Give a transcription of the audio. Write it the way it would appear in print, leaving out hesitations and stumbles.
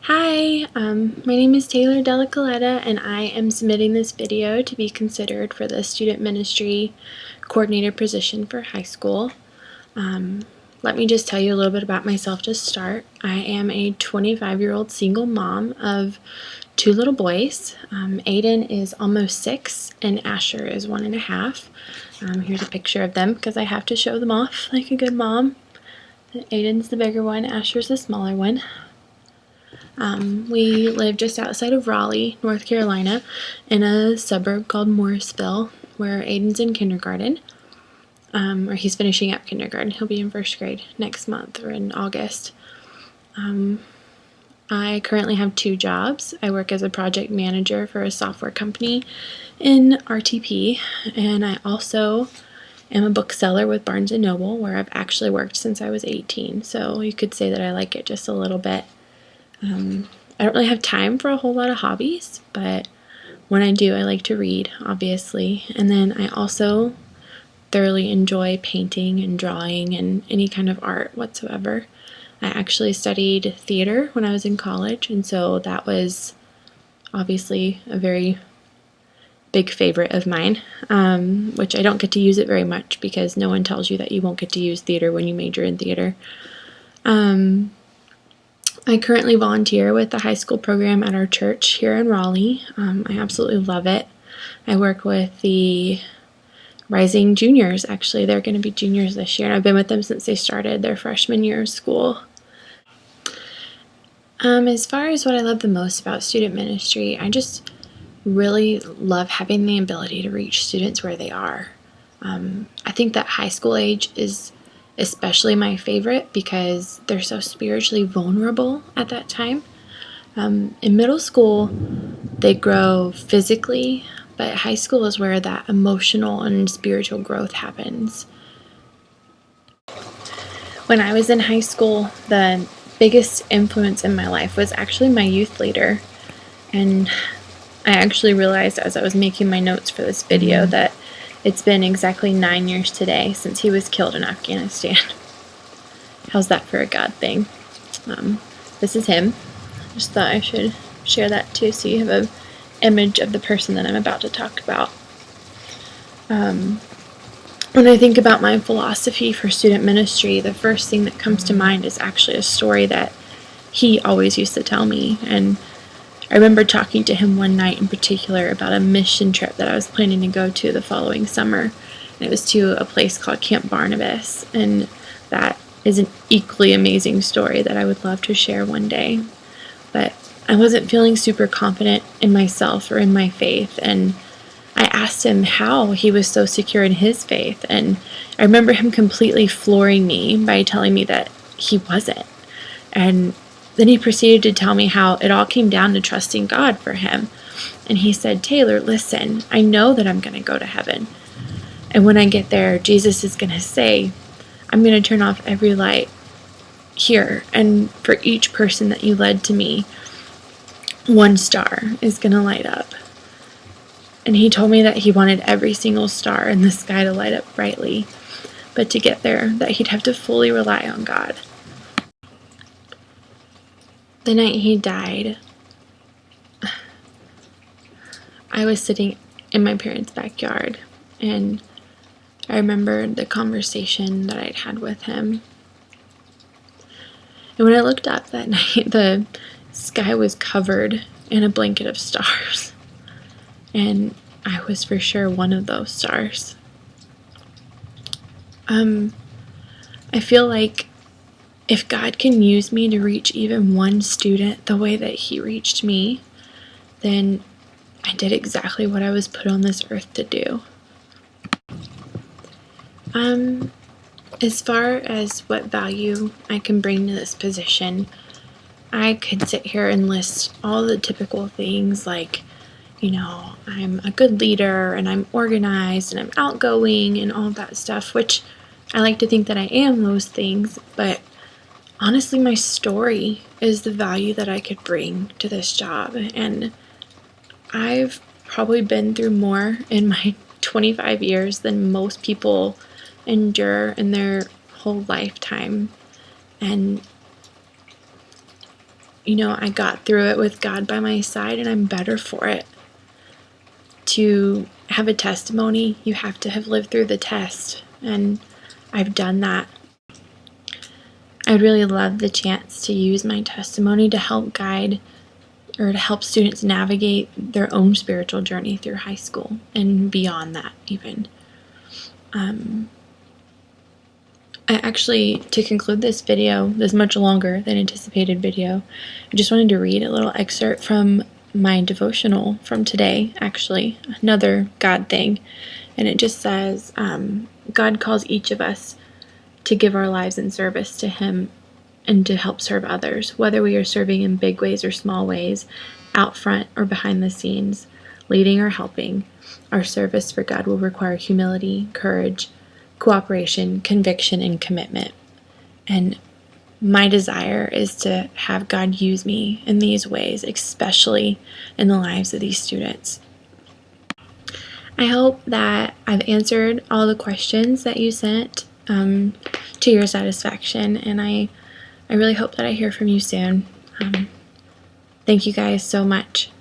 Hi, my name is Taylor Della-Coletta, and I am submitting this video to be considered for the Student Ministry Coordinator position for high school. Let me just tell you a little bit about myself to start. I am a 25-year-old single mom of two little boys. Aiden is almost 6 and Asher is 1.5. Here's a picture of them because I have to show them off like a good mom. Aiden's the bigger one, Asher's the smaller one. We live just outside of Raleigh, North Carolina, in a suburb called Morrisville, where Aiden's in kindergarten, or he's finishing up kindergarten. He'll be in first grade next month or in August. I currently have 2 jobs. I work as a project manager for a software company in RTP, and I also am a bookseller with Barnes & Noble, where I've actually worked since I was 18, so you could say that I like it just a little bit. I don't really have time for a whole lot of hobbies, but when I do, I like to read, obviously. And then I also thoroughly enjoy painting and drawing and any kind of art whatsoever. I actually studied theater when I was in college, and so that was obviously a very big favorite of mine, which I don't get to use it very much because no one tells you that you won't get to use theater when you major in theater. I currently volunteer with the high school program at our church here in Raleigh. I absolutely love it. I work with the rising juniors, actually. They're going to be juniors this year, and I've been with them since they started their freshman year of school. As far as what I love the most about student ministry, I just really love having the ability to reach students where they are. I think that high school age is especially my favorite because they're so spiritually vulnerable at that time. In middle school, they grow physically, but high school is where that emotional and spiritual growth happens. When I was in high school, the biggest influence in my life was actually my youth leader, and I actually realized as I was making my notes for this video that it's been exactly 9 years today since he was killed in Afghanistan. How's that for a God thing? This is him. Just thought I should share that too so you have an image of the person that I'm about to talk about. When I think about my philosophy for student ministry, the first thing that comes to mind is actually a story that he always used to tell me, and I remember talking to him one night in particular about a mission trip that I was planning to go to the following summer. And it was to a place called Camp Barnabas, and that is an equally amazing story that I would love to share one day. But I wasn't feeling super confident in myself or in my faith, and I asked him how he was so secure in his faith, and I remember him completely flooring me by telling me that he wasn't. And then he proceeded to tell me how it all came down to trusting God for him. And he said, "Taylor, listen, I know that I'm going to go to heaven. And when I get there, Jesus is going to say, I'm going to turn off every light here. And for each person that you led to me, 1 star is going to light up." And he told me that he wanted every single star in the sky to light up brightly. But to get there, that he'd have to fully rely on God. The night he died, I was sitting in my parents' backyard, and I remember the conversation that I'd had with him. And when I looked up that night, the sky was covered in a blanket of stars, and I was for sure one of those stars. I feel like if God can use me to reach even one student the way that he reached me, then I did exactly what I was put on this earth to do. As far as what value I can bring to this position, I could sit here and list all the typical things like, I'm a good leader and I'm organized and I'm outgoing and all that stuff, which I like to think that I am those things, but honestly, my story is the value that I could bring to this job, and I've probably been through more in my 25 years than most people endure in their whole lifetime, and I got through it with God by my side, and I'm better for it. To have a testimony, you have to have lived through the test, and I've done that. I'd really love the chance to use my testimony to help guide or to help students navigate their own spiritual journey through high school and beyond that even. I actually, to conclude this video, this much longer than anticipated video, I just wanted to read a little excerpt from my devotional from today, actually, another God thing. And it just says, God calls each of us to give our lives in service to Him and to help serve others, whether we are serving in big ways or small ways, out front or behind the scenes, leading or helping. Our service for God will require humility, courage, cooperation, conviction, and commitment. And my desire is to have God use me in these ways, especially in the lives of these students. I hope that I've answered all the questions that you sent to your satisfaction, and I really hope that I hear from you soon. Thank you guys so much.